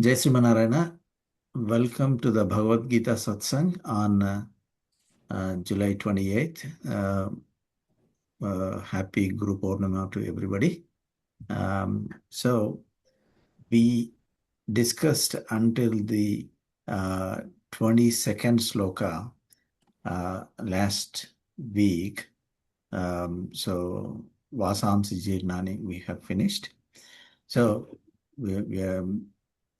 Jai Sreemannarayana. Welcome to the Bhagavad Gita Satsang on July 28th. Happy Guru Purnima to everybody. So we discussed until the 22nd sloka last week. So Vasamsi Jirnani we have finished. So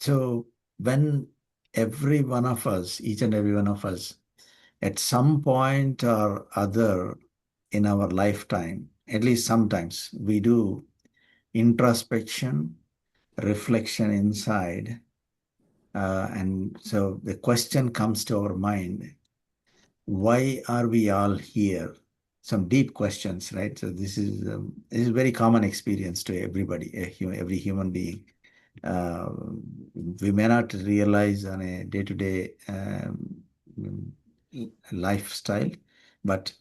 so when every one of us, each and every one of us, at some point or other in our lifetime, at least sometimes, we do introspection, reflection inside. And so the question comes to our mind, why are we all here? Some deep questions, right? So this is a very common experience to everybody, every human being. We may not realize on a day-to-day lifestyle, but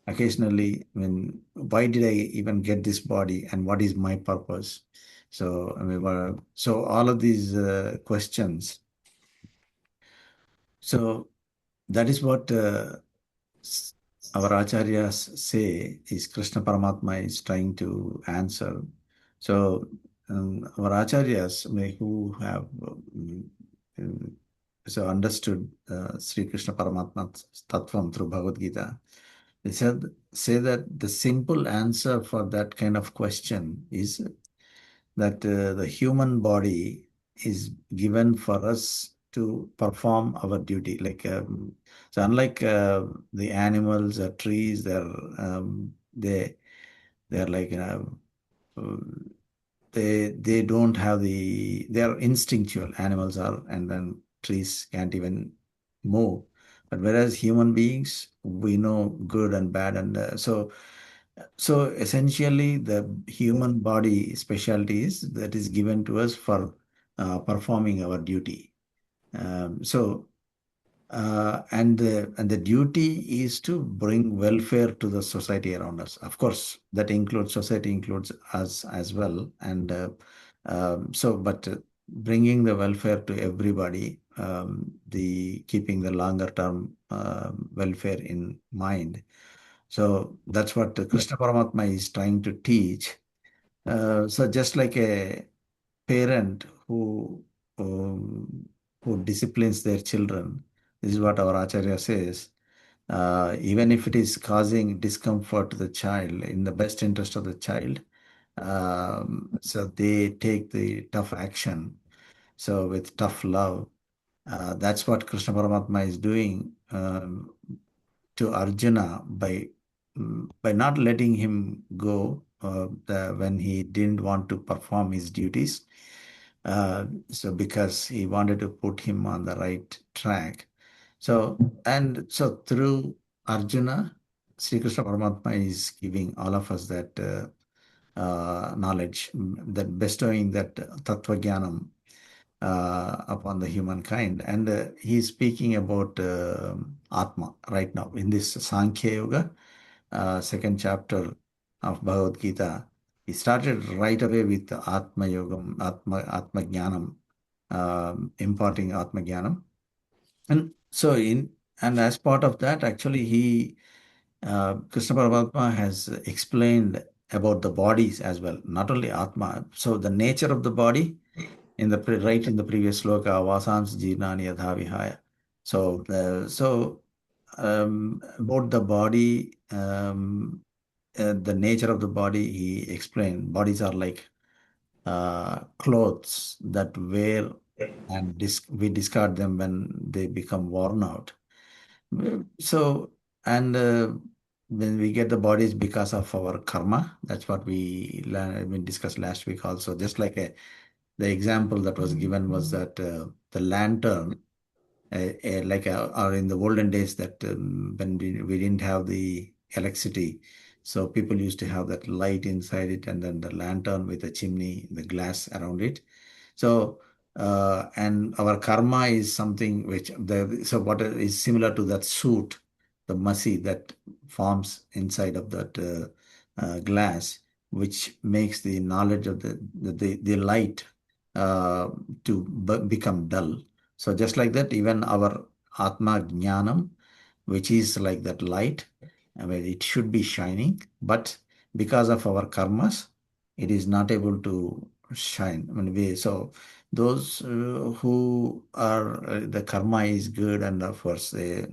occasionally, why did I even get this body, and what is my purpose? So, so all of these questions. So that is what our acharyas say is Krishna Paramatma is trying to answer. So our acharyas who have so understood Sri Krishna Paramatma's Tattvam through Bhagavad Gita, they say that the simple answer for that kind of question is that the human body is given for us to perform our duty. So unlike the animals or trees, they're like they don't have they are instinctual. Animals are, and then trees can't even move. But whereas human beings, we know good and bad, and so essentially, the human body specialty is that is given to us for performing our duty. And the duty is to bring welfare to the society around us. Of course, that includes society, includes us as well. And but bringing the welfare to everybody, the keeping the longer term welfare in mind. So that's what Krishna Paramatma is trying to teach. So just like a parent who disciplines their children, this is what our Acharya says. Even if it is causing discomfort to the child, in the best interest of the child, so they take the tough action. So with tough love, that's what Krishna Paramatma is doing to Arjuna by not letting him go when he didn't want to perform his duties. So because he wanted to put him on the right track. So through Arjuna, Sri Krishna Paramatma is giving all of us that knowledge, that bestowing that Tattva Jnanam upon the humankind. And he's speaking about Atma right now in this Sankhya Yoga, second chapter of Bhagavad Gita. He started right away with Atma Yogam, Atma Jnanam, imparting Atma Jnanam. And so and as part of that, actually, Krishna Paramatma has explained about the bodies as well, not only Atma. So the nature of the body right in the previous sloka, Vasams Jirnani Yadha Vihaya. So about the body, the nature of the body, he explained. Bodies are like clothes that wear and we discard them when they become worn out. So, and when we get the bodies because of our karma, that's what we discussed last week also. Just like the example that was given was that the lantern, or in the olden days that when we didn't have the electricity, so people used to have that light inside it and then the lantern with the chimney, the glass around it. So, and our karma is something so what is similar to that suit, the masi that forms inside of that glass, which makes the knowledge of the light to become dull. So just like that, even our Atma Jnanam, which is like that light, I mean, it should be shining, but because of our karmas, it is not able to shine. I mean, so those who are the karma is good, and of course they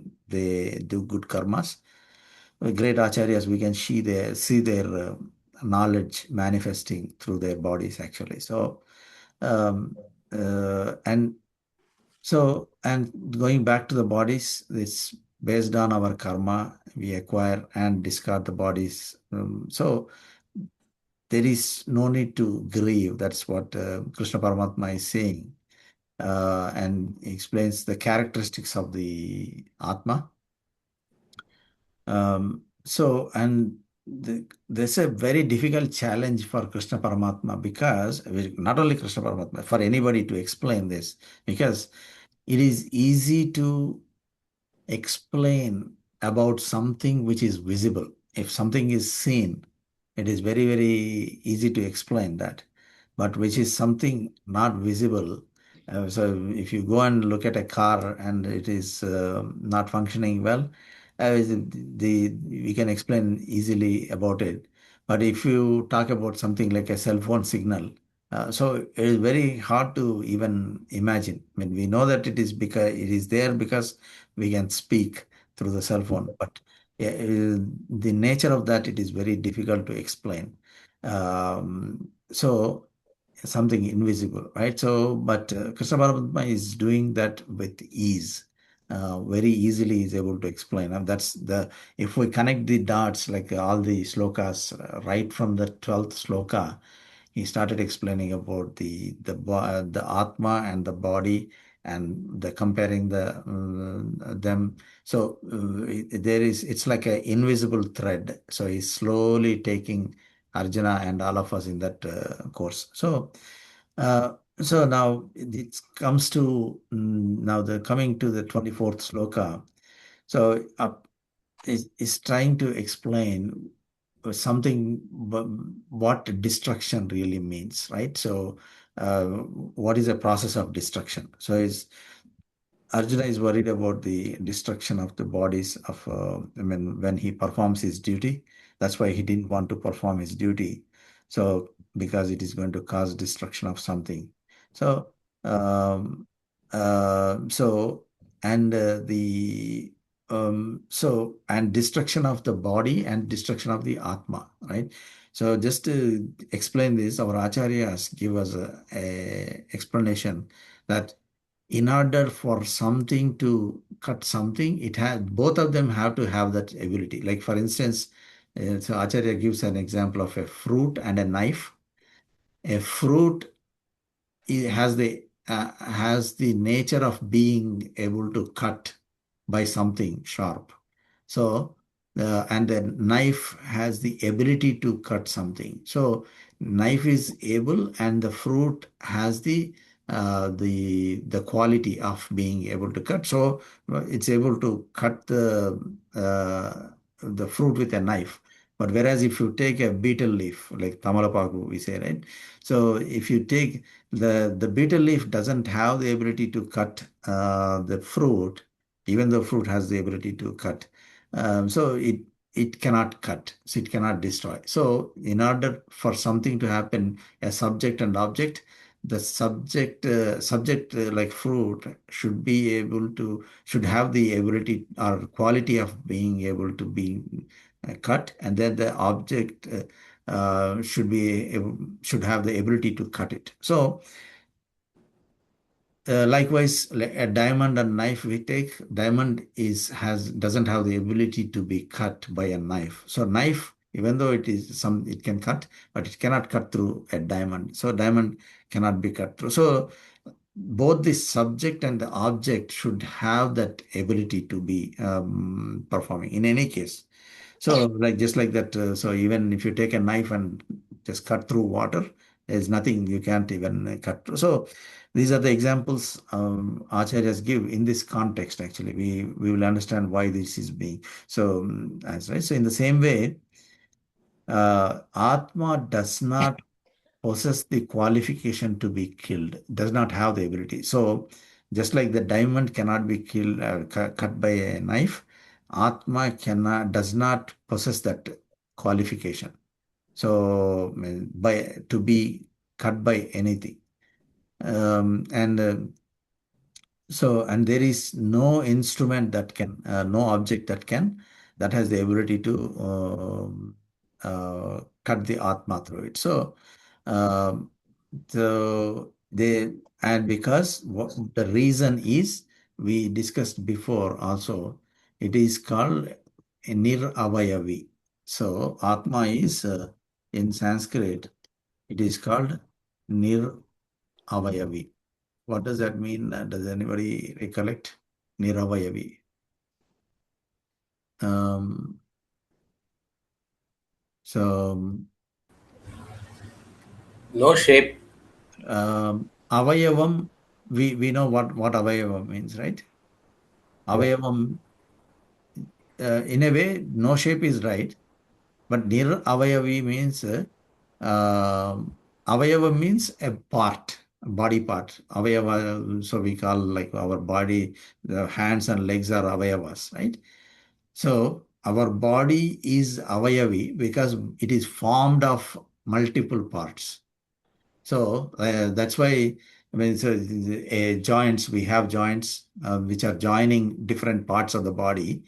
do good karmas. Great acharyas, we can see their knowledge manifesting through their bodies actually. So um, and and going back to the bodies, it's based on our karma. We acquire and discard the bodies. So there is no need to grieve. That's what Krishna Paramatma is saying, and he explains the characteristics of the Atma. And there's a very difficult challenge for Krishna Paramatma, because not only Krishna Paramatma, for anybody to explain this, because it is easy to explain about something which is visible. If something is seen, it is very, very easy to explain that. But which is something not visible. So if you go and look at a car and it is not functioning well, we can explain easily about it. But if you talk about something like a cell phone signal, so it is very hard to even imagine. I mean, we know that it is because it is there because we can speak through the cell phone, but the nature of that, it is very difficult to explain. So something invisible, right? So, but Krishna Paramatma is doing that with ease. Very easily is able to explain, and that's the if we connect the dots, like all the slokas, right from the 12th sloka, he started explaining about the Atma and the body, and the comparing them. So it's like an invisible thread. So he's slowly taking Arjuna and all of us in that course. So now it comes to now the coming to the 24th sloka. So is trying to explain something what destruction really means, right? So what is the process of destruction? So is Arjuna is worried about the destruction of the bodies of, I mean, when he performs his duty. That's why he didn't want to perform his duty. So, because it is going to cause destruction of something. So, um, so, and and destruction of the body and destruction of the Atma, right? So, just to explain this, our acharyas give us a explanation that in order for something to cut something, it has both of them have to have that ability. Like for instance, so Acharya gives an example of a fruit and a knife. A fruit has the nature of being able to cut by something sharp. So and the knife has the ability to cut something. So knife is able, and the fruit has the quality of being able to cut. So it's able to cut the fruit with a knife. But whereas if you take a betel leaf, like tamalapaku, we say, right? So if you take the betel leaf doesn't have the ability to cut the fruit, even though fruit has the ability to cut. So it cannot cut, so it cannot destroy. So in order for something to happen, a subject and object, the subject like fruit should have the ability or quality of being able to be cut, and then the object should have the ability to cut it. So likewise, a diamond and knife we take, diamond doesn't have the ability to be cut by a knife. So knife, even though it can cut, but it cannot cut through a diamond. So diamond cannot be cut through. So both the subject and the object should have that ability to be performing in any case. So like just like that, so even if you take a knife and just cut through water, there's nothing you can't even cut through. So these are the examples acharyas give in this context. Actually, we will understand why this is being so. As right. So in the same way, Atma does not. possess the qualification to be killed, does not have the ability. So, just like the diamond cannot be killed, cut by a knife, Atma does not possess that qualification. So, by to be cut by anything. And and there is no instrument that can, no object that has the ability to cut the Atma through it. Um, and because the reason is, we discussed before also, it is called Niravayavi. So, Atma is, in Sanskrit, it is called Niravayavi. What does that mean? Does anybody recollect? Niravayavi. Um, so, No shape. Avayavam, we know what Avayavam means, right? Yeah. Avayavam, in a way, no shape is right, but Nir Avayavi means, Avayava means a part, a body part. Avayava, so we call like our body, the hands and legs are Avayavas, right? So our body is avayavi because it is formed of multiple parts. So that's why, I mean, so joints, we have joints which are joining different parts of the body.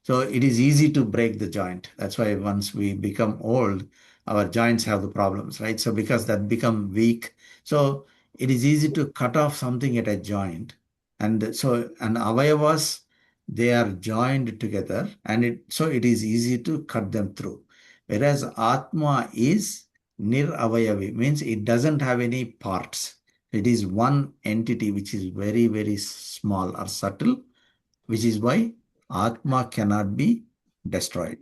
So it is easy to break the joint. That's why once we become old, our joints have the problems, right? So because that become weak, so it is easy to cut off something at a joint. And avayavas, they are joined together, and it is easy to cut them through. Whereas Atma is Niravayavi, means it doesn't have any parts. It is one entity which is very, very small or subtle, which is why Atma cannot be destroyed.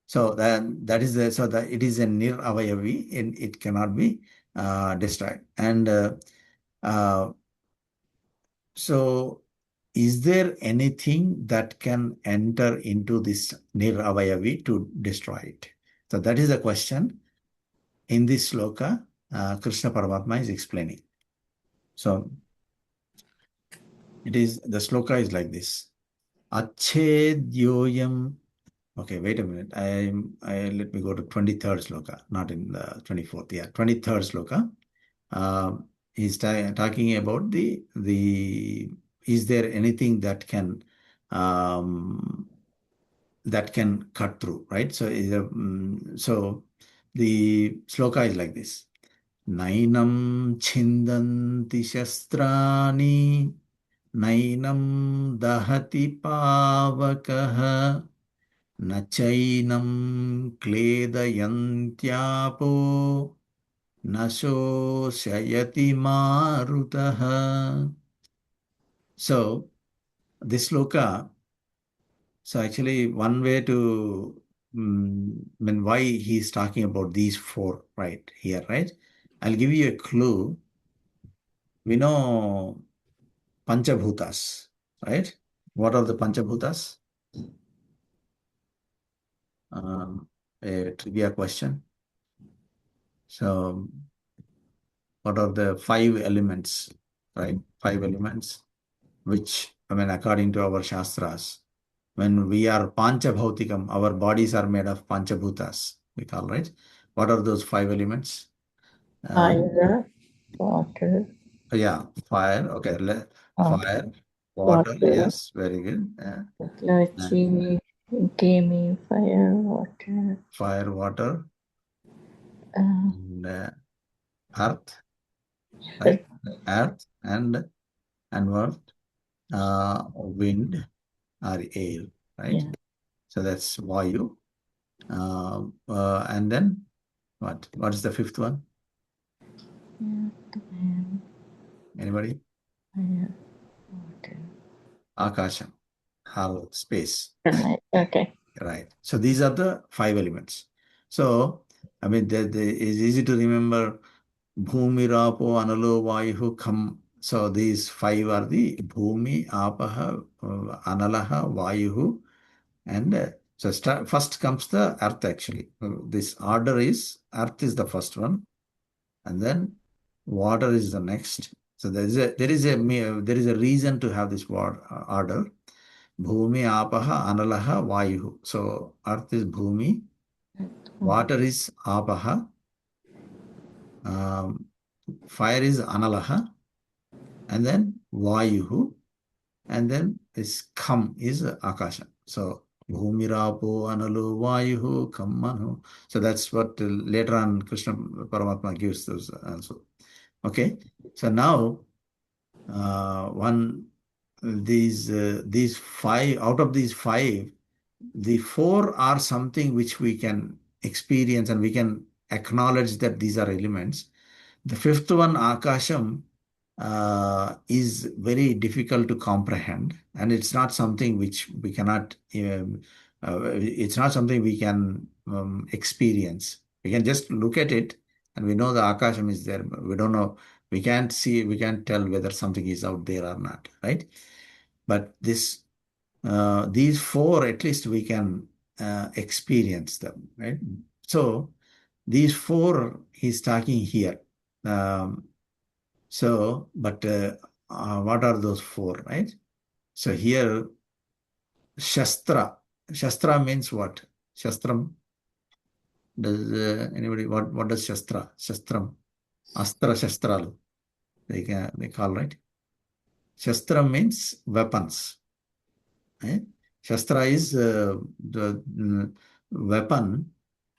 So that is so that it is a Niravayavi, and it cannot be destroyed. And uh, so, is there anything that can enter into this Niravayavi to destroy it? So that is the question. In this sloka, Krishna Paramatma is explaining. So the sloka is like this. Achhedyoyam. Okay, wait a minute. Let me go to 23rd sloka, not in the 24th. Yeah, 23rd sloka. He's talking about is there anything um, that can cut through, right? So the sloka is like this. Nainam chindanti shastrani, nainam dahati pavakaha, nachainam kledayantyaapo, nasosyayati marutaha. So, this sloka, so actually one way to, I mean, why he's talking about these four right here, right? I'll give you a clue. We know Panchabhutas, right? What are the Panchabhutas? A trivia question. So, what are the five elements, right? Five elements, which, I mean, according to our Shastras, when we are Panchabhautikam, our bodies are made of Panchabhutas, we call, right? What are those five elements? Fire, water, Yeah, fire. Okay, fire, water. water. Yes, very good. Technology gave me fire, water, Fire, water, uh, and earth, right? Earth and what? Wind or air, right? yeah. So that's Vayu. And then what? What is the fifth one? Anybody? Fire, water. Akasham, space. Right. Okay. Right. So these are the five elements. So, I mean, it's easy to remember Bhumi, Rapo, Analo, Vayuhu, Kham. So these five are the Bhumi, Apaha, Analaha, Vayuhu, and first comes the Earth actually. This order is Earth is the first one. and then water is the next. So there is a reason to have this word order. Bhumi, Apaha, Analaha, Vayuhu. So earth is Bhumi, water is Apaha, fire is Analaha, and then Vayuhu, and then this Kham is Akasha. So Bhumirapo Analu Vayuhu Kammanu. So that's what later on Krishna Paramatma gives those also. Okay. So now these five, out of these five, the four are something which we can experience and we can acknowledge that these are elements. The fifth one, Akasham, is very difficult to comprehend, and it's not something which we cannot, it's not something we can experience. We can just look at it and we know the Akasham is there, but we don't know, we can't see, we can't tell whether something is out there or not, right? But these four, at least we can experience them, right? So these four he's talking here. But what are those four, right? So here, Shastra. Shastra means what? Shastram. Does anybody, what does Shastra? Shastram. Astra Shastralu. They call, right? Shastra means weapons. Right? Shastra is the weapon,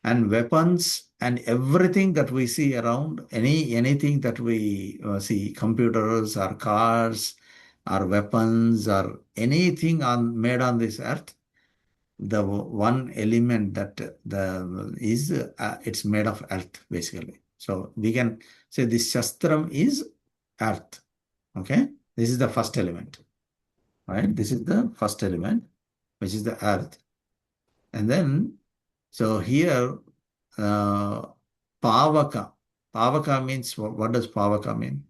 and weapons and everything that we see around, anything that we see, computers or cars or weapons or anything made on this earth, the one element that it's made of earth basically. So we can say this Shastram is earth. Okay, this is the first element. Right? This is the first element, which is the earth. And then, so here, Pavaka. Pavaka means, what does Pavaka mean?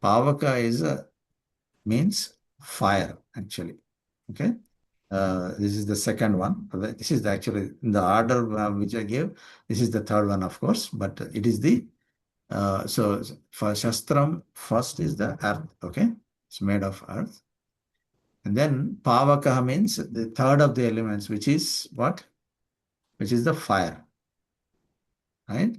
Pavaka means fire, actually. Okay? This is the second one. This is actually in the order which I gave. This is the third one, of course, but it is so for Shastram, first is the earth. Okay? It's made of earth. And then Pavaka means the third of the elements, which is what? Which is the fire. Right?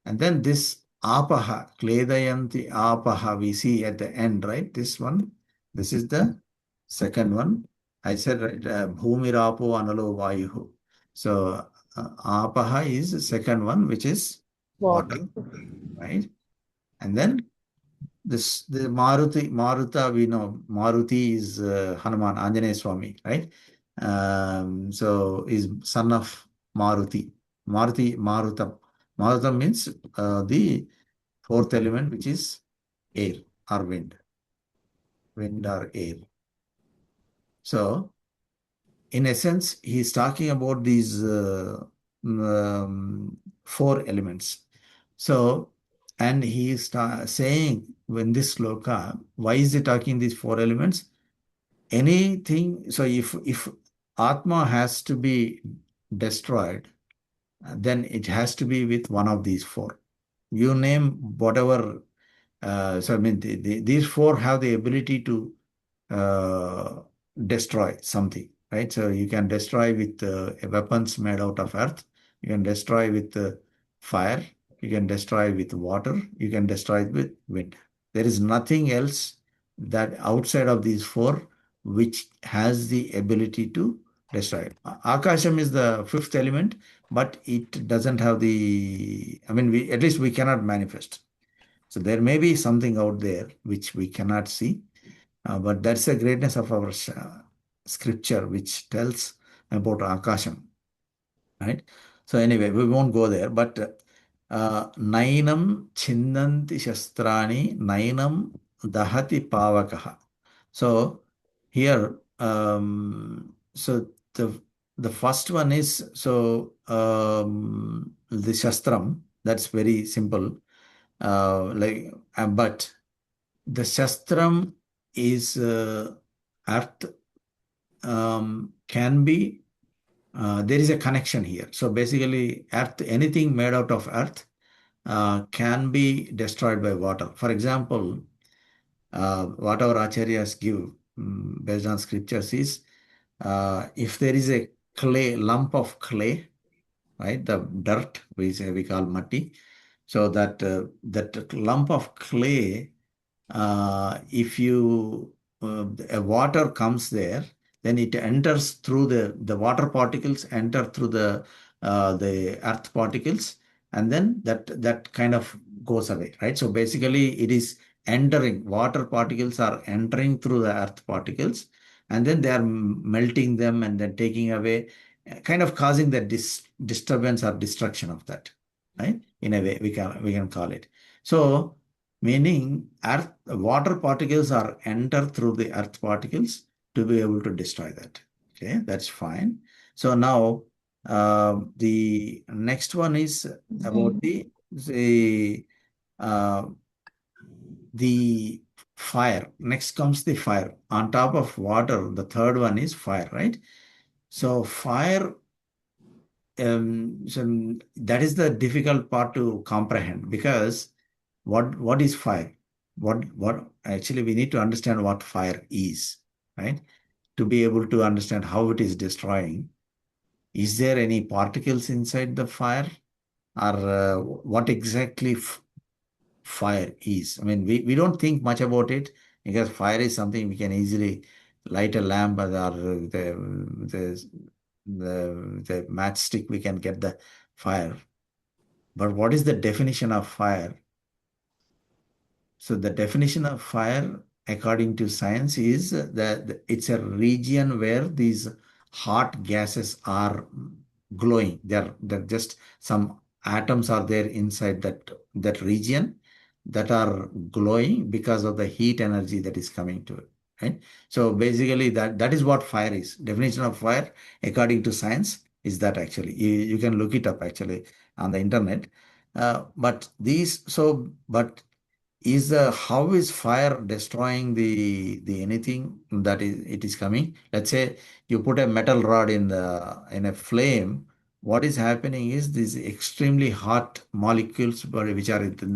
And then this Apaha, Kledayanti Apaha, we see at the end, right? This one. This is the second one. I said, right, Bhumirapo Analo Vayuhu. So Apaha is the second one, which is water. Right? And then the Maruta, we know Maruti is Hanuman, Anjaneya Swami, right? So is son of Maruti. Marutam. Marutam means the fourth element, which is air or wind. Wind or air. So, in essence, he's talking about these four elements. So, and he is saying in this sloka, why is he talking these four elements? Anything, so if Atma has to be destroyed, then it has to be with one of these four. You name whatever, so I mean, these four have the ability to destroy something, right? So you can destroy with weapons made out of earth, you can destroy with fire, you can destroy with water, you can destroy it with wind. There is nothing else that outside of these four which has the ability to destroy it. Akasham is the fifth element, but it doesn't have I mean, at least we cannot manifest. So there may be something out there which we cannot see, but that's the greatness of our scripture, which tells about Akasham, right? So anyway, we won't go there, but Nainam Chinnanti Shastrani, Nainam Dahati Pavakaha. So here, so the first one is, so the Shastram, that's very simple. But the Shastram is earth, can be, there is a connection here. So basically, earth, anything made out of earth can be destroyed by water. For example, what our acharyas give based on scriptures is if there is a lump of clay, right, the dirt we call matti, so that lump of clay, if you a water comes there, then it enters through the water particles enter through the earth particles, and then that kind of goes away, right? So basically, it is entering. Water particles are entering through the earth particles, and then they are melting them and then taking away, kind of causing the disturbance or destruction of that, right? In a way, we can call it. So meaning earth water particles are enter through the earth particles to be able to destroy that. Okay, that's fine. So now the next one is about uh, the fire. Next comes the fire. On top of water, the third one is fire, right? So fire, so that is the difficult part to comprehend, because what is fire? What actually we need to understand what fire is, right? To be able to understand how it is destroying. Is there any particles inside the fire, or what exactly fire is? I mean, we don't think much about it, because fire is something we can easily light a lamp, or the matchstick, we can get the fire. But what is the definition of fire? So the definition of fire, according to science, is that it's a region where these hot gases are glowing. They're just some atoms are there inside that region that are glowing because of the heat energy that is coming to it. Right? So basically, that is what fire is. Definition of fire, according to science, is that actually you can look it up actually on the internet. But how is fire destroying the anything that is it is coming? Let's say you put a metal rod in a flame. What is happening is these extremely hot molecules which are in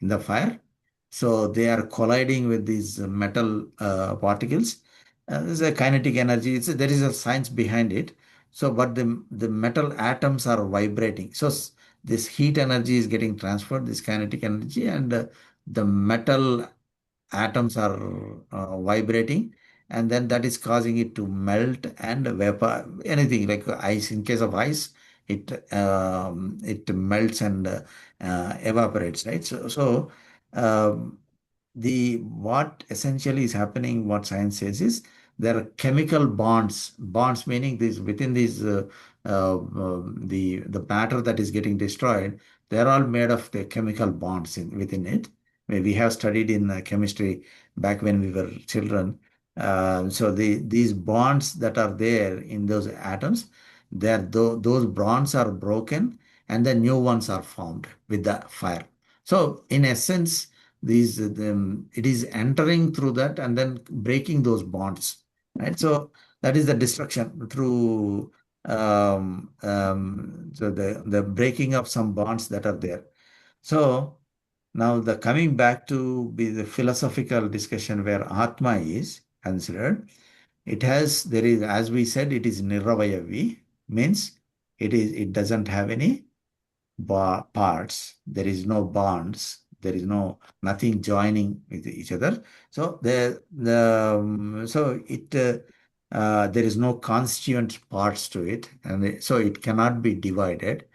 the fire. So they are colliding with these metal particles. There's a kinetic energy. There is a science behind it. So, but the metal atoms are vibrating. So this heat energy is getting transferred, this kinetic energy, and the metal atoms are vibrating, and then that is causing it to melt and vapor. Anything like ice. In case of ice, it melts and evaporates, right? So um, the what essentially is happening, what science says is there are chemical bonds meaning this within these the matter that is getting destroyed, they're all made of the chemical bonds within it. We have studied in chemistry back when we were children. So these bonds that are there in those atoms, those bonds are broken, and then new ones are formed with the fire. So in essence, it is entering through that and then breaking those bonds, right? So that is the destruction through so the breaking of some bonds that are there. So now the coming back to be the philosophical discussion where Atma is considered, there is, as we said, it is niravayavi, means it doesn't have any parts. There is no bonds. There is nothing joining with each other. So there is no constituent parts to it, and so it cannot be divided,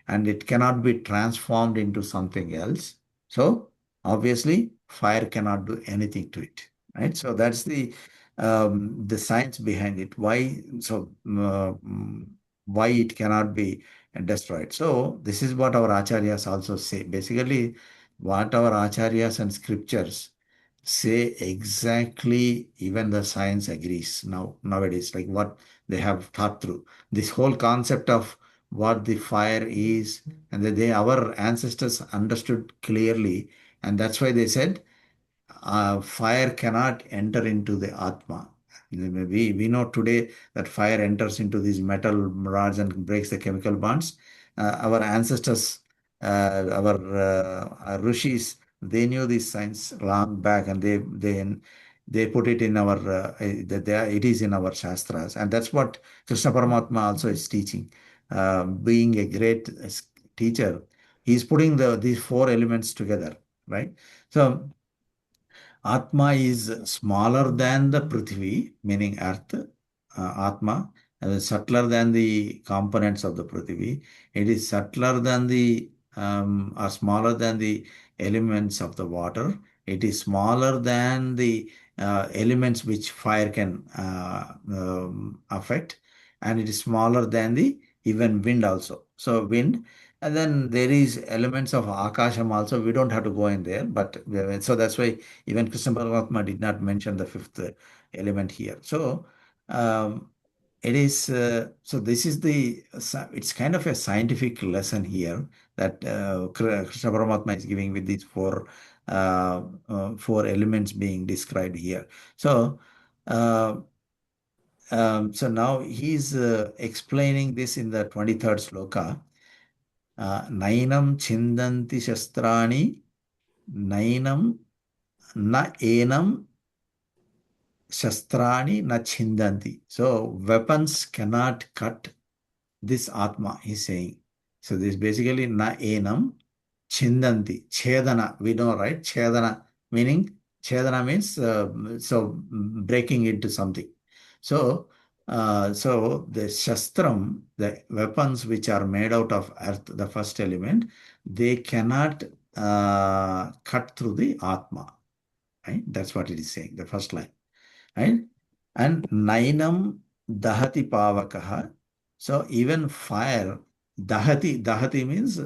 and it cannot be transformed into something else. So obviously, fire cannot do anything to it, right? So that's the science behind it. Why it cannot be destroyed. So this is what our acharyas also say. Basically, what our acharyas and scriptures say exactly, even the science agrees nowadays, like what they have thought through. This whole concept of what the fire is, and that our ancestors understood clearly, and that's why they said fire cannot enter into the Atma. We know today that fire enters into these metal rods and breaks the chemical bonds. Our ancestors our rishis, they knew these signs long back, and they put it in our it is in our shastras, and that's what Krishna Paramatma also is teaching. Being a great teacher, he's putting these four elements together, right? So Atma is smaller than the Prithvi, meaning earth, Atma, and subtler than the components of the Prithvi. It is subtler than or smaller than the elements of the water. It is smaller than the elements which fire can affect, and it is smaller than the even wind also. So wind, and then there is elements of Akasham also. We don't have to go in there, but so that's why even Krishna Paramatma did not mention the fifth element here. So it is so this is it's kind of a scientific lesson here that Krishna Paramatma is giving with these four elements being described here. So uh, so now he's explaining this in the 23rd sloka. Nainam chindanti shastrani, nainam na enam shastrani na chindanti. So weapons cannot cut this Atma, he's saying. So this basically na enam chindanti. Chedana, we know, right? Chedana, meaning chedana means so breaking into something. So so the shastram, the weapons which are made out of earth, the first element, they cannot cut through the Atma. Right? That's what it is saying, the first line. Right? And nainam dahati pavakaha. So even fire, dahati means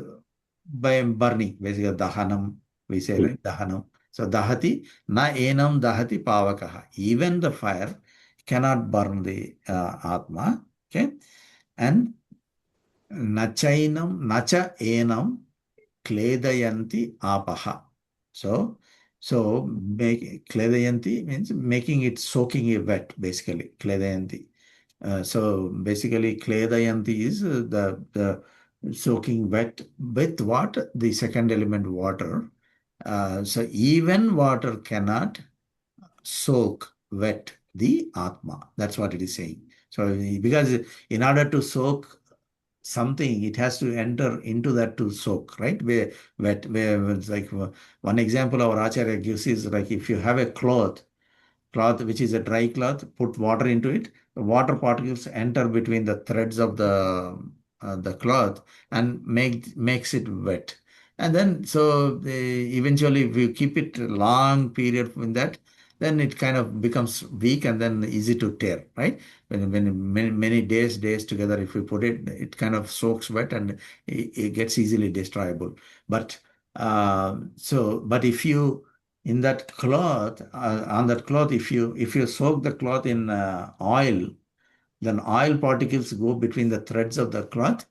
by burning, basically dahanam, we say, right? Dahanam. So dahati, na enam dahati pavakaha. Even the fire cannot burn the Atma. Okay. And nacha enam kledayanti apaha. So kledayanti means making it, soaking it wet, basically, kledayanti. So basically kledayanti is the soaking wet with what? The second element, water. So even water cannot soak wet the Atma. That's what it is saying. So because in order to soak something, it has to enter into that to soak, right? Where it's like one example our Acharya gives is like if you have a cloth which is a dry cloth, put water into it, the water particles enter between the threads of the cloth and makes it wet. And then so eventually if you keep it long period in that, then it kind of becomes weak and then easy to tear, right? When many days together, if we put it, it kind of soaks wet and it gets easily destroyable. But but if you in that cloth, on that cloth, if you soak the cloth in oil, then oil particles go between the threads of the cloth.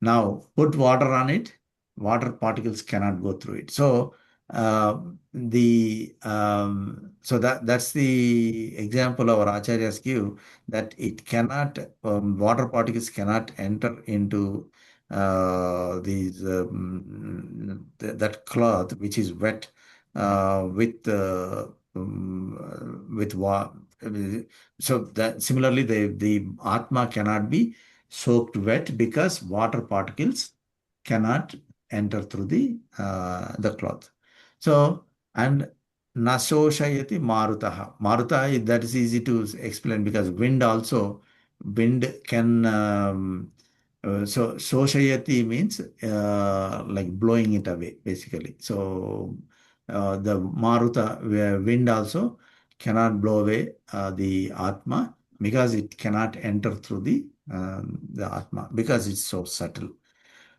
Now put water on it, water particles cannot go through it. So so that's the example our acharyas give, that it cannot, water particles cannot enter into that cloth which is wet with water. So that similarly the Atma cannot be soaked wet because water particles cannot enter through the cloth. So and nasoshayati marutaha. Maruta, that is easy to explain because wind can so soshayati means like blowing it away, basically. So the maruta, wind also cannot blow away the Atma because it cannot enter through the Atma because it's so subtle.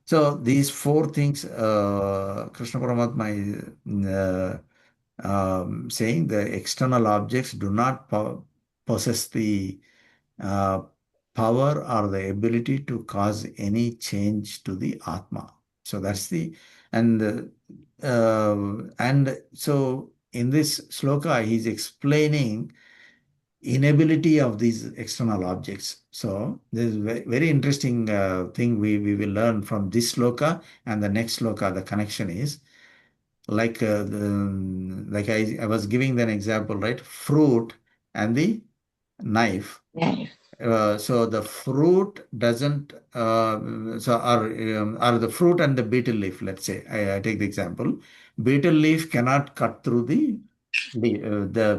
So these four things, Krishna Paramatma is saying the external objects do not possess the uh, power or the ability to cause any change to the Atma. So that's and and so in this sloka, he's explaining inability of these external objects. So this is very interesting thing we will learn from this sloka and the next sloka. The connection is like like I was giving an example, right? Fruit and the knife. Nice. So the fruit doesn't, or the fruit and the betel leaf, let's say, I take the example. Betel leaf cannot cut through the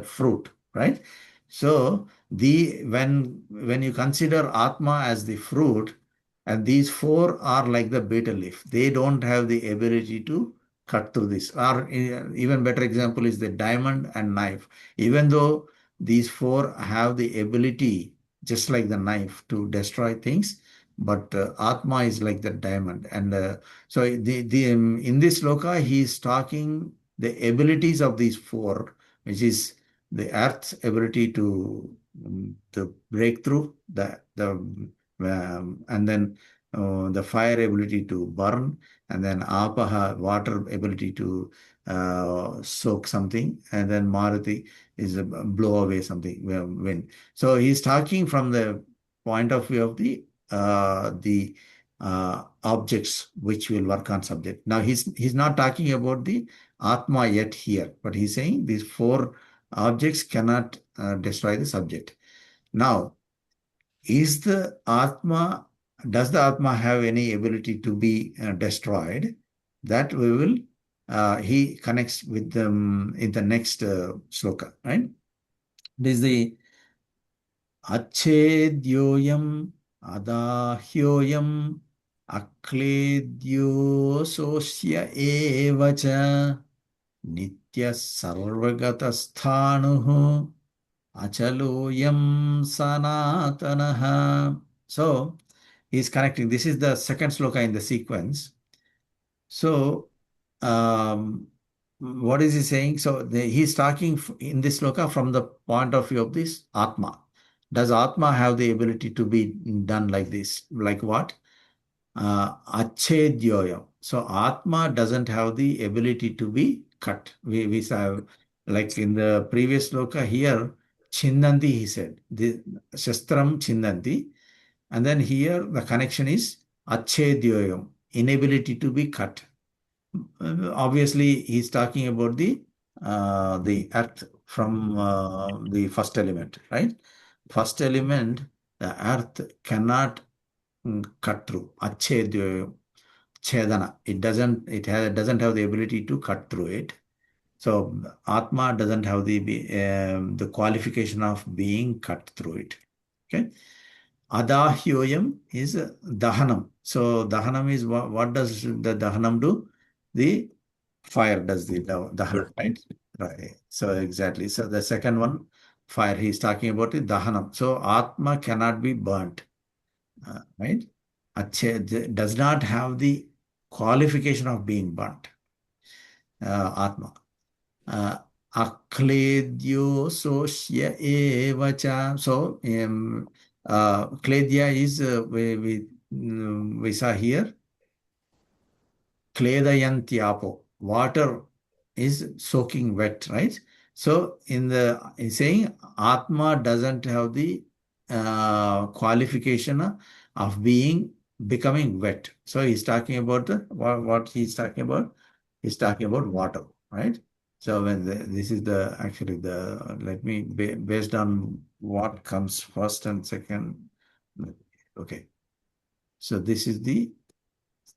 fruit, right? So when you consider Atma as the fruit, and these four are like the betel leaf, they don't have the ability to cut through this. Or even better example is the diamond and knife. Even though these four have the ability, just like the knife, to destroy things, but Atma is like the diamond. And so in this sloka, he is talking the abilities of these four, which is the earth's ability to break through and then the fire ability to burn, and then apaha, water ability to soak something, and then Maruti is blow away something, wind. So he's talking from the point of view of the objects which will work on subject. Now he's not talking about the Atma yet here, but he's saying these four objects cannot destroy the subject. Now, does the Atma have any ability to be destroyed? That he connects with them in the next sloka, right? This is the Achhedyoyam Adahyoyam Akledyo Ashoshya evacha Nitya Sarvagata Sthanu Achaloyam Sanatana. So he's connecting. This is the second sloka in the sequence. So what is he saying? So he's talking in this sloka from the point of view of this Atma. Does Atma have the ability to be done like this? Like what? Achhedyoya. So Atma doesn't have the ability to be cut. We have, like in the previous sloka here, Chindanti, he said. The Shastram Chindanti. And then here the connection is Achhedyoyam, inability to be cut. Obviously, he's talking about the earth from the first element, right? First element, the earth cannot cut through. Achhedya, chedana. Doesn't have the ability to cut through it. So Atma doesn't have the qualification of being cut through it. Okay. Adahyoyam is dahanam. So dahanam is what does the dahanam do? The fire does the dahanam, right? Right. So exactly. So the second one, fire, he's talking about the dahanam. So Atma cannot be burnt, right? Does not have the qualification of being burnt. Atma. Akledyo Soshya evacha. So Akledya is we saw here. Kledayantyapo. Water is soaking wet, right? So in saying Atma doesn't have the qualification of becoming wet. So he's talking about what he's talking about. He's talking about water, right? So this is actually let me based on what comes first and second. Okay. So this is the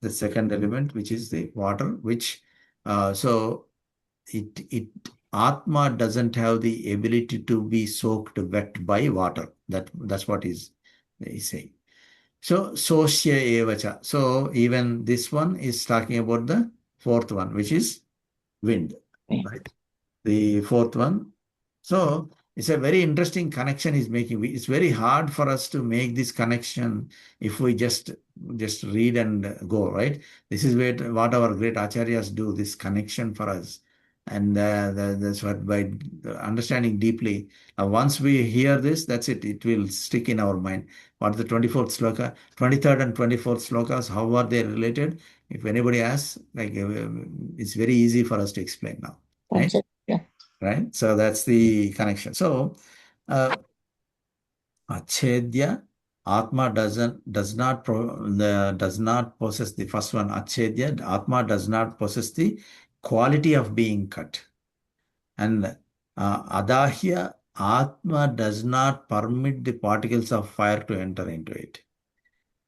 second element, which is the water, which so it Atma doesn't have the ability to be soaked wet by water. That's what he's saying. So Soshya evacha. So even this one is talking about the fourth one, which is wind, right? The fourth one. So it's a very interesting connection he's making. It's very hard for us to make this connection if we just read and go, right? This is what our great acharyas do, this connection for us. And that's what by understanding deeply. Once we hear this, that's it. It will stick in our mind. What the 24th sloka, 23rd and 24th slokas, how are they related? If anybody asks, like it's very easy for us to explain now. Right? Yeah. Right? So that's the connection. So Achhedya, Atma does not possess the first one. Achhedya, Atma does not possess the quality of being cut. And Adahya, Atma does not permit the particles of fire to enter into it.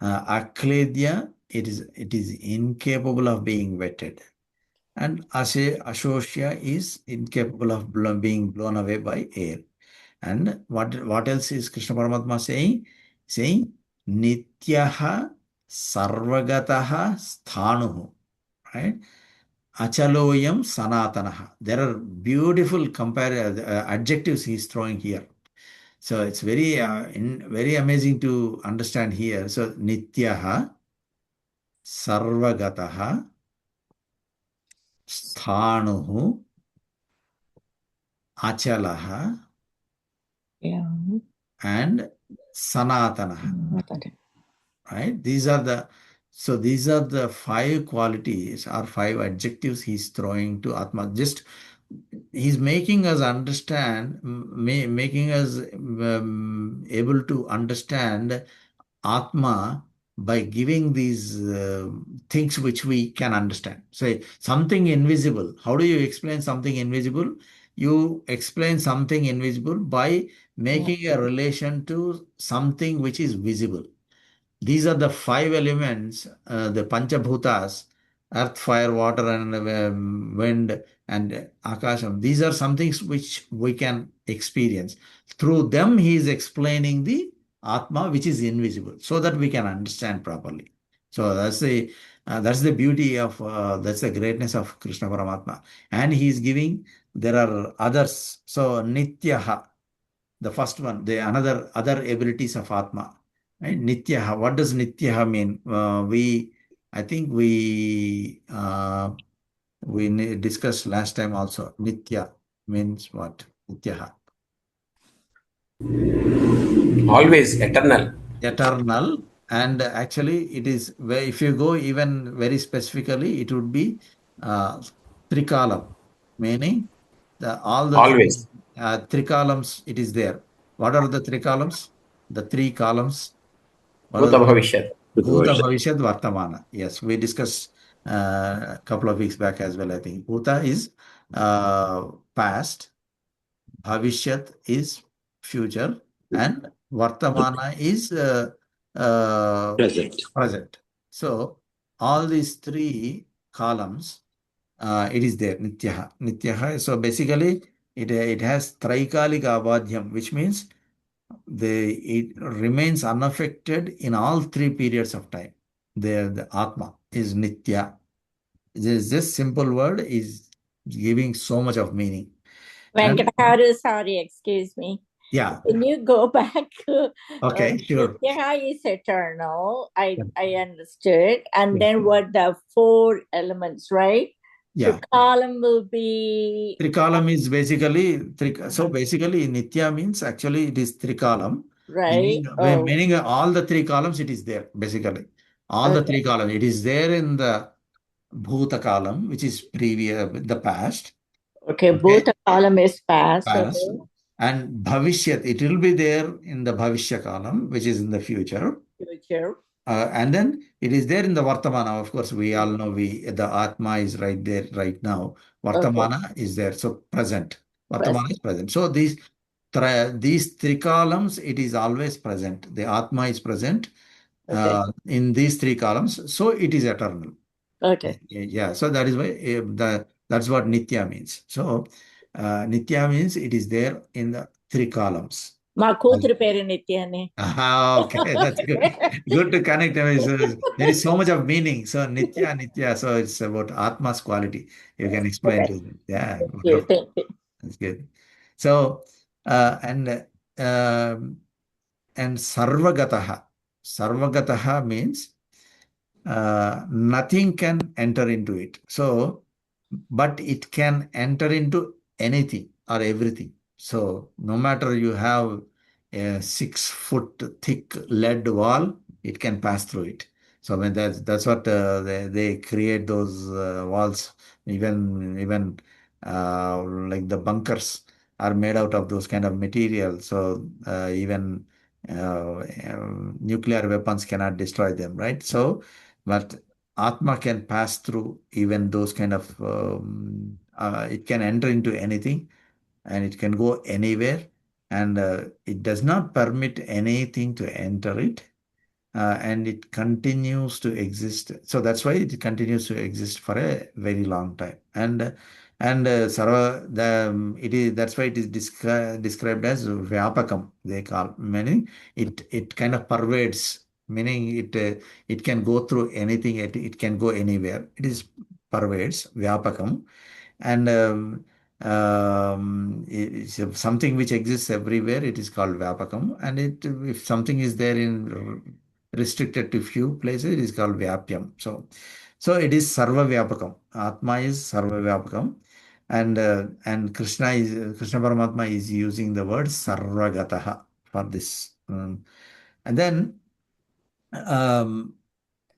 Akledya, it is incapable of being wetted. And Ashoshya is incapable of being blown away by air. And what else is Krishna Paramatma saying? Saying Nityaha Sarvagataha Sthanu. Right? Achaloyam Sanatanaha. There are beautiful adjectives he's throwing here. So it's very amazing to understand here. So Nityaha Sarvagataha Sthanu Achalaha Yeah. and Sanatanaha. Okay. Right? These are the five qualities or five adjectives he's throwing to Atma. Just he's making us understand, making us able to understand Atma by giving these things which we can understand. Say something invisible. How do you explain something invisible? You explain something invisible by making a relation to something which is visible. These are the five elements, the Panchabhutas, earth, fire, water, and wind, and Akasham. These are some things which we can experience. Through them, he is explaining the Atma, which is invisible, so that we can understand properly. So that's the beauty of, that's the greatness of Krishna Paramatma. And he is giving, there are others. So Nityaha, the first one, the other abilities of Atma. Right? Nitya, what does Nitya mean? I think we discussed last time also. Nitya means what? Nitya, Always eternal. eternal, and actually it is where if you go even very specifically, it would be Trikalam, meaning all the Always. three columns. It is there. What are the three columns? The three columns. What are Bhuta the Bhavishyat. Bhuta, Bhavishyat, Vartamana. Yes, we discussed a couple of weeks back as well, I think. Bhuta is past, Bhavishyat is future, and Vartamana is Present. present. So, all these three columns, it is there, Nityaha. Nityaha. So, basically, it has Traikalika Abadhyam, which means it remains unaffected in all three periods of time. The Atma is Nitya. This simple word is giving so much of meaning. And Venkataharu, sorry, excuse me. yeah, When you go back, okay, sure. Nitya is eternal. I understood. And Yeah. then what the four elements, right? Yeah. Trikalam will be Trikalam is basically, so basically Nitya means actually it is Trikalam. right. Oh, Meaning all the three columns it is there, basically. All the okay. three columns. It is there in the Bhuta column, which is the past. Okay, Okay. both the column is past. Past. Okay. And Bhavishyat, it will be there in the Bhavishya column, which is in the future. Future. And then it is there in the Vartamana. Of course, we all know the Atma is right there right now. Vartamana is there. So present. Vartamana is present. So these three columns, it is always present. The Atma is present Okay. in these three columns. So it is eternal. Okay. Yeah. So that is why that's what Nitya means. So Nitya means it is there in the three columns. మా కూతురు పేరు నిత్యాని. Okay, that's good. Good to connect. I mean, there is so much of meaning. So Nitya. So it's about Atma's quality. You can explain Okay. to them. Yeah, Thank you. wonderful. Thank you. That's good. So um, and Sarvagataha. Sarvagataha means nothing can enter into it. So, but it can enter into anything or everything. So, no matter you have a 6 foot thick lead wall, it can pass through it. So, when that's what they create those walls. Even like the bunkers are made out of those kind of material. So, even Nuclear weapons cannot destroy them, right? So, but Atma can pass through even those kind of, it can enter into anything and it can go anywhere, and it does not permit anything to enter it, and it continues to exist. So that's why it continues to exist for a very long time. And Sarva, it is, that's why it is described as Vyapakam. They call, meaning it kind of pervades, meaning it can go through anything. It can go anywhere. It is pervades Vyapakam, and it's something which exists everywhere. It is called Vyapakam, and if something is there in restricted to few places, it is called Vyapyam. So it is Sarva Vyapakam. Atma is Sarva Vyapakam, and Krishna Paramatma is using the word Sarvagataha for this. And then um,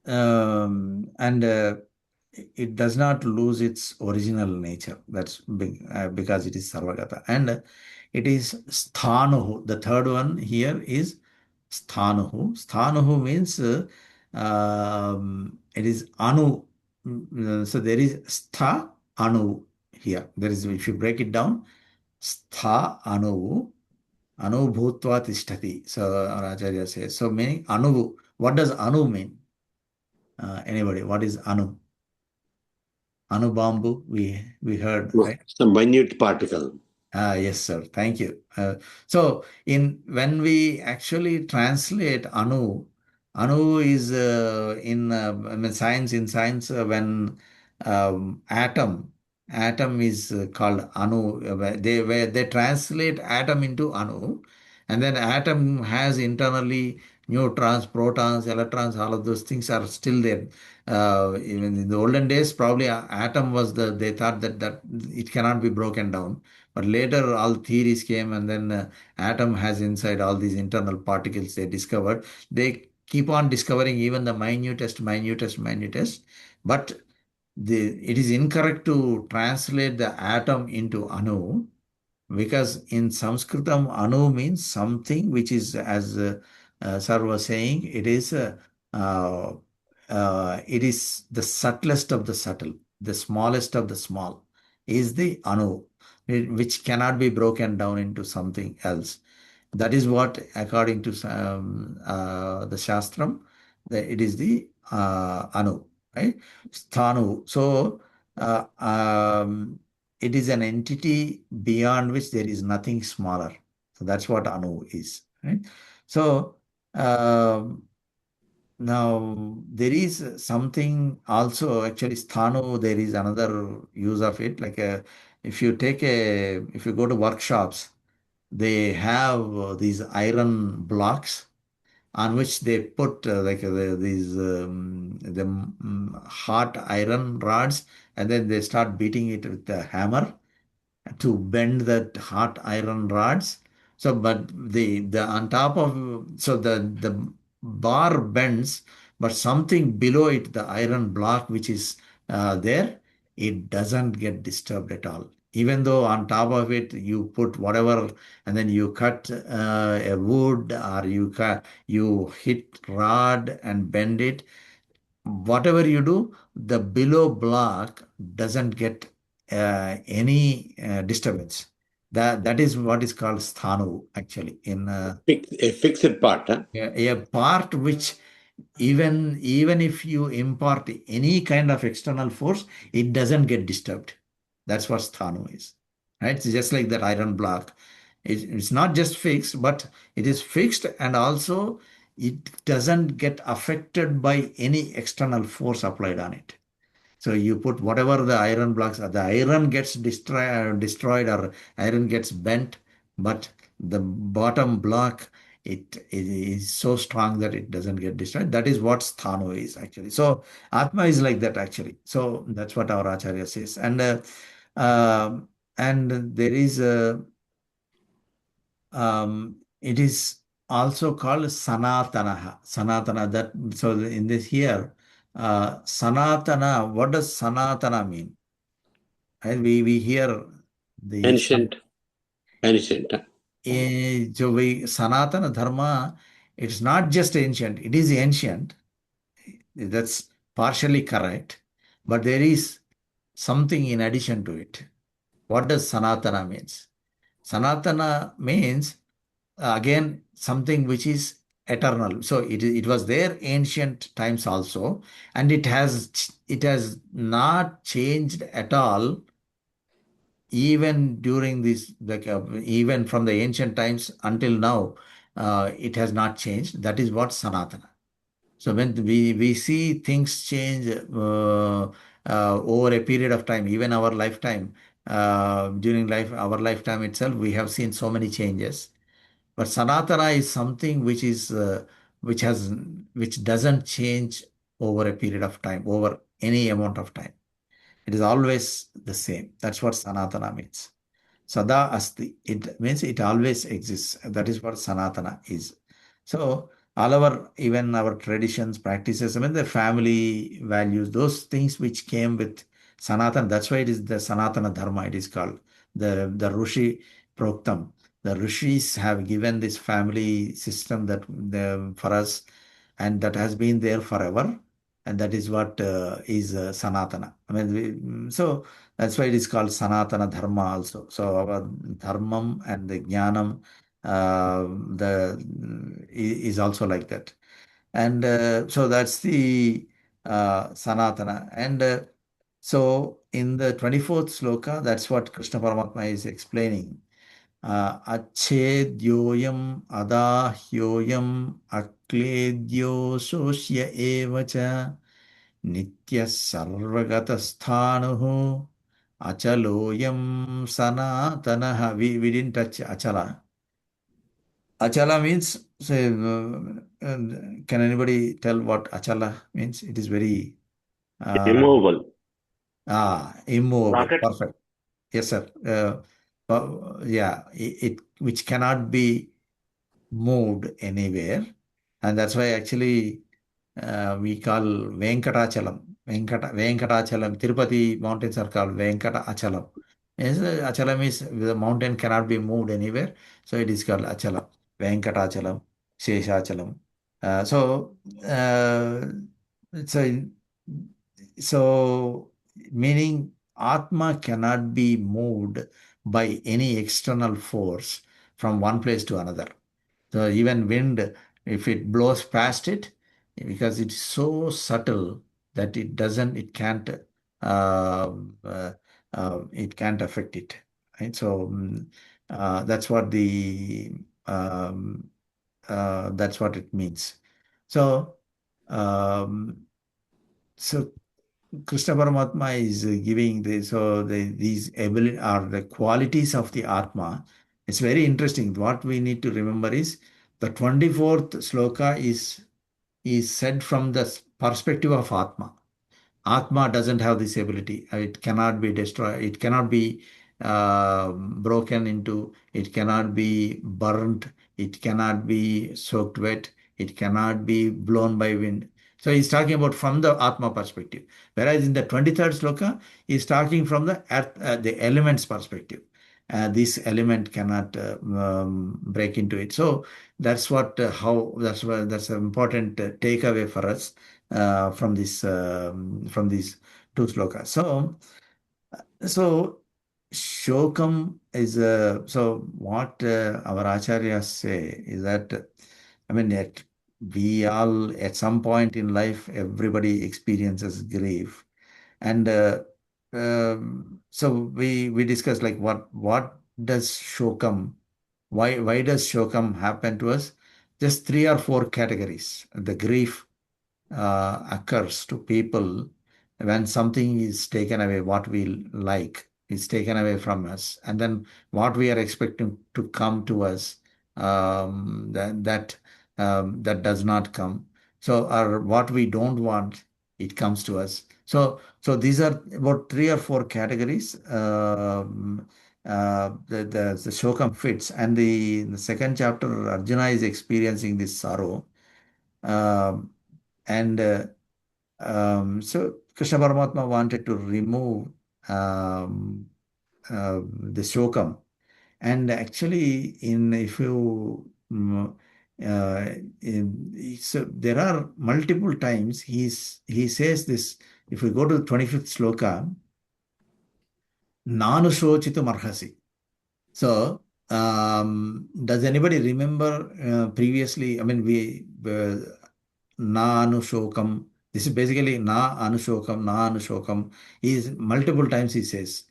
and it does not lose its original nature. That's big, because it is Sarvagata. And it is Sthanu. The third one here is Sthanu. Sthanu means it is Anu. So there is Stha Anu here. There is, if you break it down, Stha Anu. Anu Bhutva Tishtati. So our Acharya says. So meaning Anu. What does Anu mean? Anybody? What is Anu? Anu Bambu, we heard, right? Some minute particle. Yes, sir. Thank you. So when we actually translate Anu, Anu is I mean, science. In science, when atom is called Anu. They translate atom into Anu, and then atom has internally neutrons, protons, electrons. All of those things are still there. Even in the olden days, probably atom was they thought that it cannot be broken down. But later, all theories came, and then atom has inside all these internal particles they discovered. They keep on discovering even the minutest. But it is incorrect to translate the atom into Anu, because in Sanskritam, Anu means something which is, as Sir was saying, it is the subtlest of the subtle, the smallest of the small, is the Anu, which cannot be broken down into something else. That is what, according to the Shastram, it is the Anu, right? Sthanu. So it is an entity beyond which there is nothing smaller. So that's what Anu is, right? So now there is something also, actually Sthanu, there is another use of it. Like if you go to workshops, they have these iron blocks on which they put hot iron rods, and then they start beating it with a hammer to bend that hot iron rods. So, but the on top of, so the bar bends, but something below it, the iron block which is there, it doesn't get disturbed at all. Even though on top of it you put whatever, and then you cut a wood, or you hit rod and bend it, whatever you do, the below block doesn't get any disturbance. That is what is called sthanu, actually. In A fixed part, huh? a part which, even if you impart any kind of external force, it doesn't get disturbed. That's what sthanu is. Right? It's just like that iron block. It's not just fixed, but it is fixed, and also it doesn't get affected by any external force applied on it. So you put whatever the iron blocks are, the iron gets destroyed, or iron gets bent, but the bottom block, it is so strong that it doesn't get destroyed. That is what sthanu is, actually. So Atma is like that, actually. So that's what our Acharya says. And there is it is also called Sanatana. Sanatana. That, so in this here, Sanatana. What does Sanatana mean? And we hear the Ancient. Huh? Sanatana Dharma, it's not just ancient, it is ancient. That's partially correct. But there is something in addition to it. What does Sanatana means? Sanatana means again something which is eternal. So it was there ancient times also, and it has not changed at all even during this, like even from the ancient times until now. It has not changed. That is what Sanatana. So when we see things change over a period of time, even our lifetime, during our lifetime itself, we have seen so many changes. But Sanatana is something which has which doesn't change over a period of time, over any amount of time. It is always the same. That's what Sanatana means. Sada asti. It means it always exists. That is what Sanatana is. So even our traditions, practices, I mean the family values, those things which came with Sanatana, that's why it is the Sanatana Dharma, it is called. The Rishi Proktam. The Rishis have given this family system for us, and that has been there forever. And that is what is Sanatana. I mean, so that's why it is called Sanatana Dharma also. So our Dharmam and the Jnanam is also like that. And so that's the Sanatana. And so in the 24th sloka, that's what Krishna Paramatma is explaining. Achhedyoyam adahyoyam akledyo soshya evacha Nitya Sarvagata Sthanu Achaloyam Sanatanaha. We didn't touch Achala. Achala means, say, can anybody tell what Achala means? It is very Immovable. immovable. Rocket. Perfect. Yes, sir. Yeah, it which cannot be moved anywhere, and that's why actually we call Venkatachalam. Venkatachalam. Tirupati mountains are called Venkatachalam. Yes, Achalam is the mountain cannot be moved anywhere, so it is called Achalam. Venkatachalam, Sheshachalam. So, so meaning Atma cannot be moved by any external force from one place to another. So even wind, if it blows past it, because it's so subtle that uh, uh, it can't affect it. Right? So that's what um, that's what it means. So um, so Krishna Paramatma is giving these ability are the qualities of the Atma. It's very interesting. What we need to remember is the 24th sloka is said from the perspective of Atma. Atma doesn't have this ability. It cannot be destroyed. It cannot be broken into. It cannot be burnt. It cannot be soaked wet. It cannot be blown by wind. So he's talking about from the Atma perspective. Whereas in the 23rd sloka, he's talking from the earth, the elements perspective. This element cannot break into it. So that's what that's an important takeaway for us from these two slokas. So Shokam is so what our acharyas say is that I mean we all at some point in life everybody experiences grief, and so we discussed like what does Shokam, why does Shokam happen to us? Just three or four categories. The grief occurs to people when something is taken away, what we like is taken away from us, and then what we are expecting to come to us, that does not come. So, or what we don't want, it comes to us. So these are about three or four categories. The Shokam fits, and the second chapter, Arjuna is experiencing this sorrow. Um, and so Krishna Paramatma wanted to remove the shokam. And actually, if you so there are multiple times he says this. If we go to the 25th sloka, Nanu shochitu marhasi. So, does anybody remember previously? I mean, na anushokam. This is basically na anushokam, na anushokam. Is multiple times he says.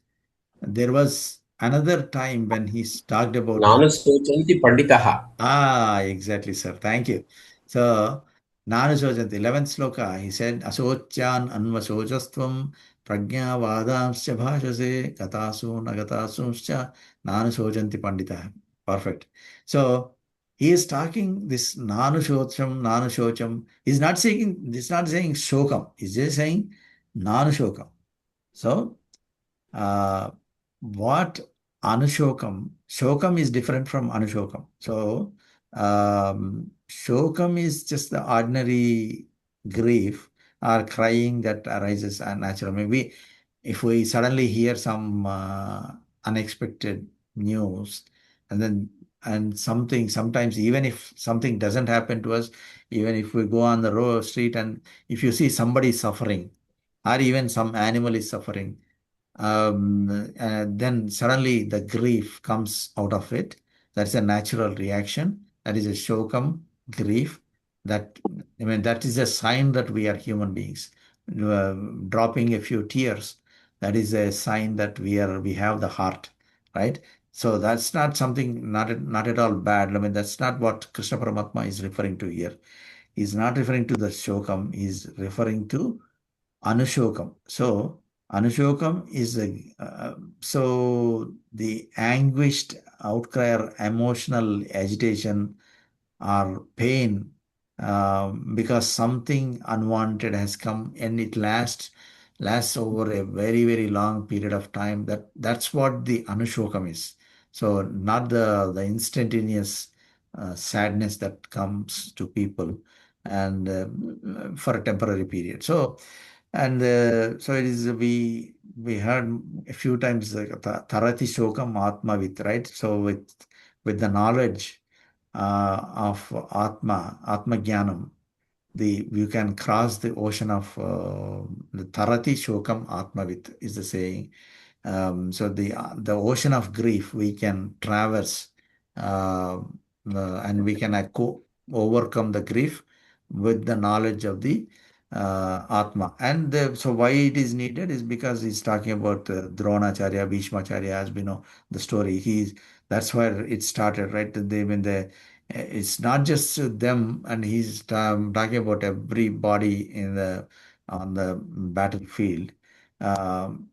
There was another time when he's talked about. Nanu Sochanti Panditaha. Exactly, sir. Thank you. So, Nanu Sojanti, 11th sloka, he said, Asocyan Anvasojastvam Pragyavadamscha Bhashase Gatasu Nagatasuscha Nanu Sojanti Pandita. Perfect. So, he is talking this Nanu Shocham, Nanu Shocham. He's not saying Shokam. He's just saying Nanu Shokam. So, uh, what Shokam is different from Anushokam. So, Shokam is just the ordinary grief or crying that arises unnatural. Maybe if we suddenly hear some unexpected news and then sometimes even if something doesn't happen to us, even if we go on the road street and if you see somebody suffering or even some animal is suffering, then suddenly the grief comes out of it. That's a natural reaction. That is a shokam, grief. That that is a sign that we are human beings. Dropping a few tears, that is a sign that we have the heart, right? So that's not something not at all bad. That's not what Krishna Paramatma is referring to here. He's not referring to the shokam. He's referring to Anushokam. So, Anushokam is the anguished outcry or emotional agitation or pain because something unwanted has come and it lasts over a very very long period of time. That's what the Anushokam is. So, not the instantaneous sadness that comes to people and for a temporary period. So, and so it is, we heard a few times Tarati Shokam Atma with, right? So with the knowledge of Atma Jnanam, you can cross the ocean of the Tarati Shokam Atmavit is the saying. So the ocean of grief we can traverse, and we can overcome the grief with the knowledge of the Atma. And so why it is needed is because he's talking about Dronacharya, Bhishmacharya, as we know the story. That's where it started, right? It's not just them, and he's talking about everybody on the battlefield. And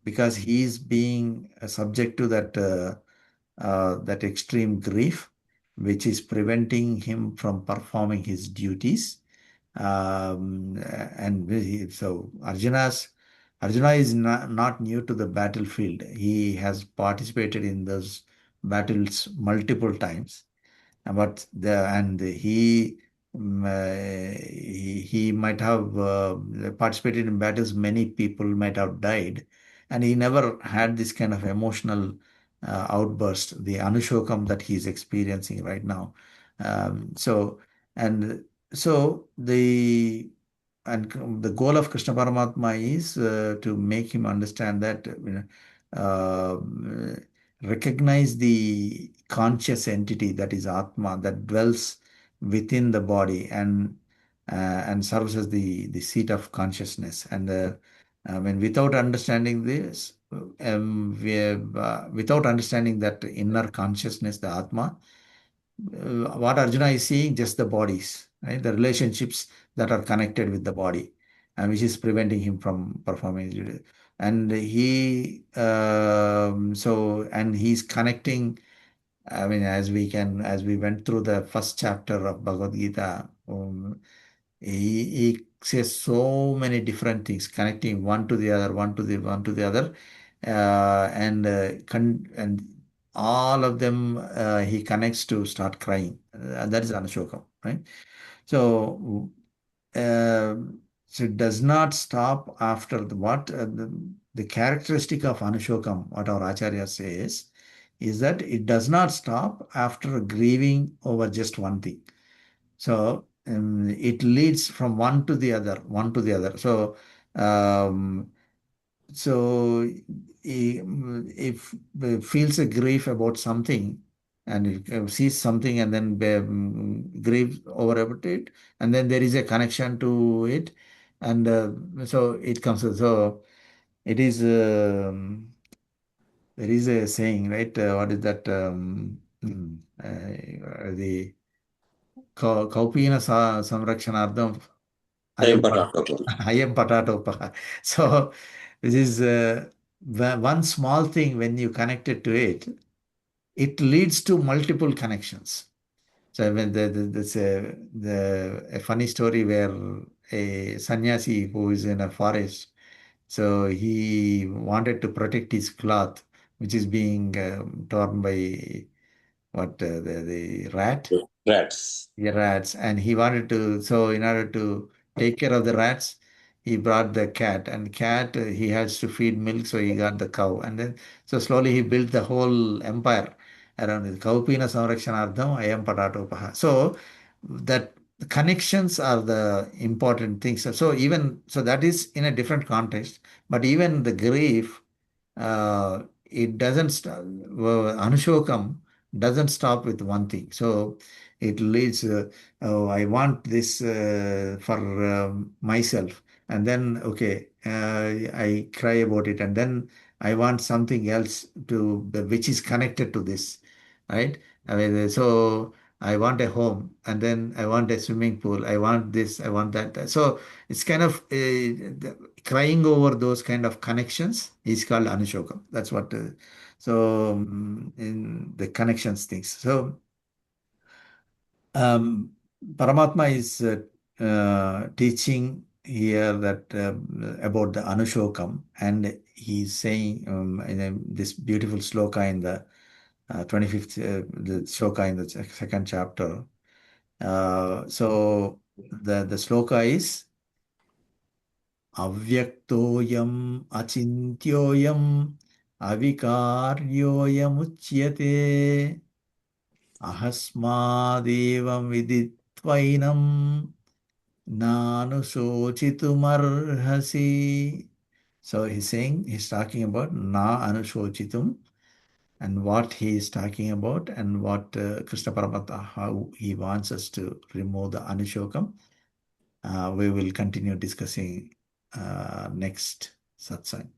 because he's being subject to that extreme grief, which is preventing him from performing his duties. So Arjuna is not new to the battlefield. He has participated in those battles multiple times. But he might have participated in battles. Many people might have died, and he never had this kind of emotional outburst, the anushokam that he's experiencing right now. And so the goal of Krishna Paramatma is to make him understand that recognize the conscious entity that is Atma that dwells within the body and serves as the seat of consciousness. And without understanding this, without understanding that inner consciousness, the Atma, what Arjuna is seeing, just the bodies, right? The relationships that are connected with the body, and which is preventing him from performing his duty. And he's connecting. As we went through the first chapter of Bhagavad Gita, he says so many different things, connecting one to the other, one to the other, and all of them he connects to start crying. That is Anashokam, right? So, so it does not stop after the characteristic of Anushokam, what our Acharya says, is that it does not stop after grieving over just one thing. So it leads from one to the other, one to the other. So um, so if feels a grief about something and sees something and then grieves over about it, and then there is a connection to it, and so it comes. So it is. There is a saying, right? What is that? The Kaupina Samrakshanardham Ayam Ayam Pataka. Ayam Patatopa. So this is one small thing when you connect it to it, it leads to multiple connections. So when there's a funny story where a sannyasi who is in a forest, so he wanted to protect his cloth, which is being torn by the rat. Rats. The rats, and he wanted to, so in order to take care of the rats, he brought the cat, and cat he has to feed milk, so he got the cow, and then so slowly he built the whole empire around it. Kaupina Samrakshanardham Ayam Patatopaha. So that connections are the important things. So even so that is in a different context, but even the grief, it doesn't Anushokam doesn't stop with one thing. So it leads, oh, I want this for myself. And then, okay, I cry about it. And then I want something else which is connected to this, right? I mean, so I want a home and then I want a swimming pool. I want this, I want that. So it's kind of crying over those kind of connections is called Anushokam. That's what, in the connections things. So, um, Paramatma is teaching here that about the Anushokam, and he's saying in this beautiful sloka in the 25th the sloka in the second chapter. So the sloka is Avyaktoyam Achintyoyam Avikaryoyam Uchyate Ahasmadevam Viditvainam Nanusochitumarhasi. So he's talking about Na Anushochitum, and what he is talking about, and what Krishna Paramatma, how he wants us to remove the Anushokam. We will continue discussing next satsang.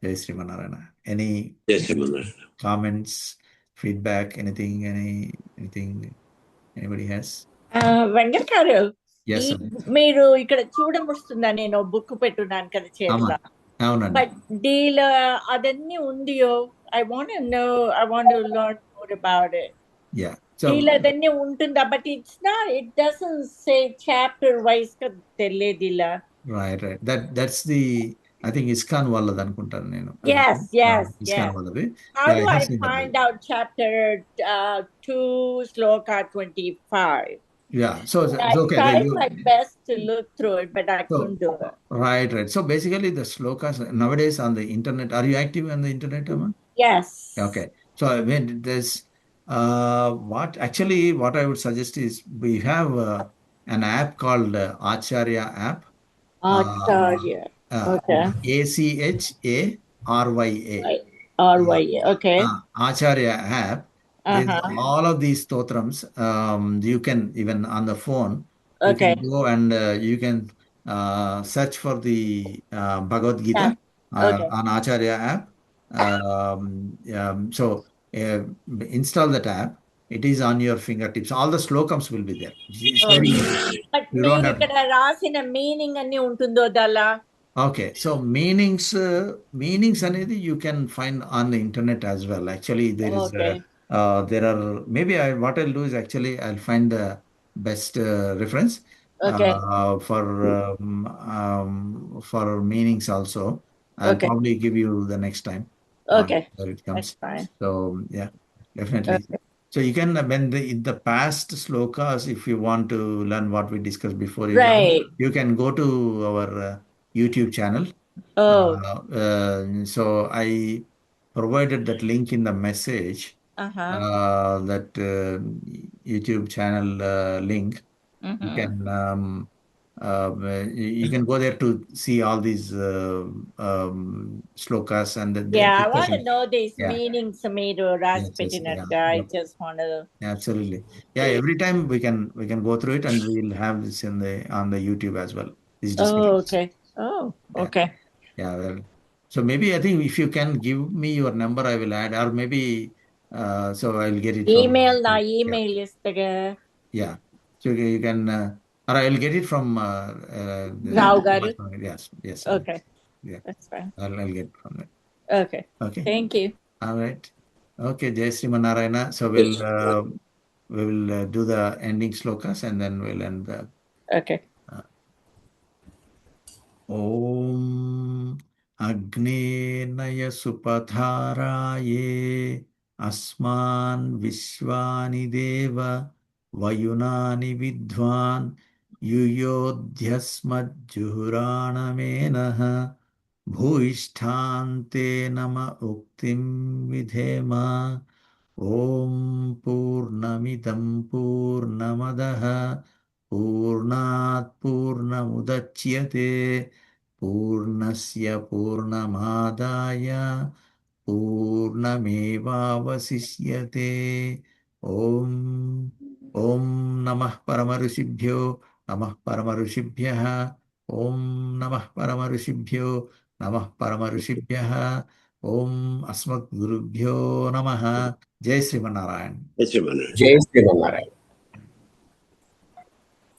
Jai Sreemannarayana. Any Yes, Sreemannarayana. comments, feedback, anything anybody has? Venkat గారు, Yes, ఈ sir. మీరు ఇక్కడ చూడముస్తుందా, నేను book పెట్టున్నాను కదా చేతిలో, అవునండి. But deal అదన్నీ ఉందియో. I want no, I want to learn more about it. Yeah. So deal అదన్నీ ఉంటుందా, but it doesn't say chapter wise కదా తెలియదు ఇలా. right. That's the, I think ISKCON వాళ్ళది అనుకుంటాను నేను. Yes. ISKCON వాళ్ళది. How Yeah, do I have I seen that find book. out chapter 2, sloka 25? Yeah. So I okay. tried my best to look through it, but I So, couldn't do it. right. So basically the slokas nowadays on the internet. Are you active on the internet, Amma? Yes. Okay. So I mean, there's what I would suggest is we have an app called Acharya app. Acharya. Okay. Acharya. Okay. Acharya app. There's Uh-huh. all of these stotrams. You can even on the phone. You Okay. can go and you can search for the Bhagavad Gita Okay. on Acharya app. So uh, install that app. It is on your fingertips. All the slokams will be there. It's very easy. But You don't మీరు have. ఇక్కడ రాసిన meaning అన్ని ఉంటుందో దలా? Okay, so meanings అనేది you can find on the internet as well. Actually, Okay. there are maybe what I'll do is actually I'll find the best reference Okay. For meanings also. I'll Okay. probably give you the next time Okay. where it comes. That's fine. So yeah, definitely. Okay. So you can when in the past slokas, if you want to learn what we discussed before, Right. you can go to our YouTube channel. Oh. So I provided that link in the message, that YouTube channel link. You can you can go there to see all these shlokas and the Yeah, I want to discussion. know these Yeah. meanings, Sameer, Yes, yes, yeah, I yep. just want to. Absolutely. Yeah, every time we can go through it, and we'll have this in the on the YouTube as well. These discussions. Okay. Oh, Yeah. okay. Yeah, well, so maybe I think if you can give me your number, I will add, or maybe so I'll get it from Email, na yeah, email is the yeah. So you can, or I'll get it from Rao Garu. yes, yes, Okay, yeah, that's fine. I'll get from it. Okay. Okay. Thank you. All right. Okay, Jai Sreemannarayana. So Yes. we will do the ending slokas and then we'll end the. Okay. ॐ अग्नेनय सुपथाराये अस्मान् विश्वानि देव वयुनानि विद्वान् युयोध्यस्मज्जुहुराणमेनः भूयिष्ठान्ते नम उक्तिं विधेम ॐ पूर्णमिदं पूर्णमदः पूर्णात् पूर्णमुदच्यते पूर्णस्य पूर्णमादाय पूर्णमेवावशिष्यते ॐ ॐ नमः परमऋषिभ्यो नमः परमऋषिभ्यः ॐ नमः परमऋषिभ्यो नमः परमऋषिभ्यः ॐ अस्मद्गुरुभ्यो नमः जय श्रीमन्नारायण Jai Sreemannarayana.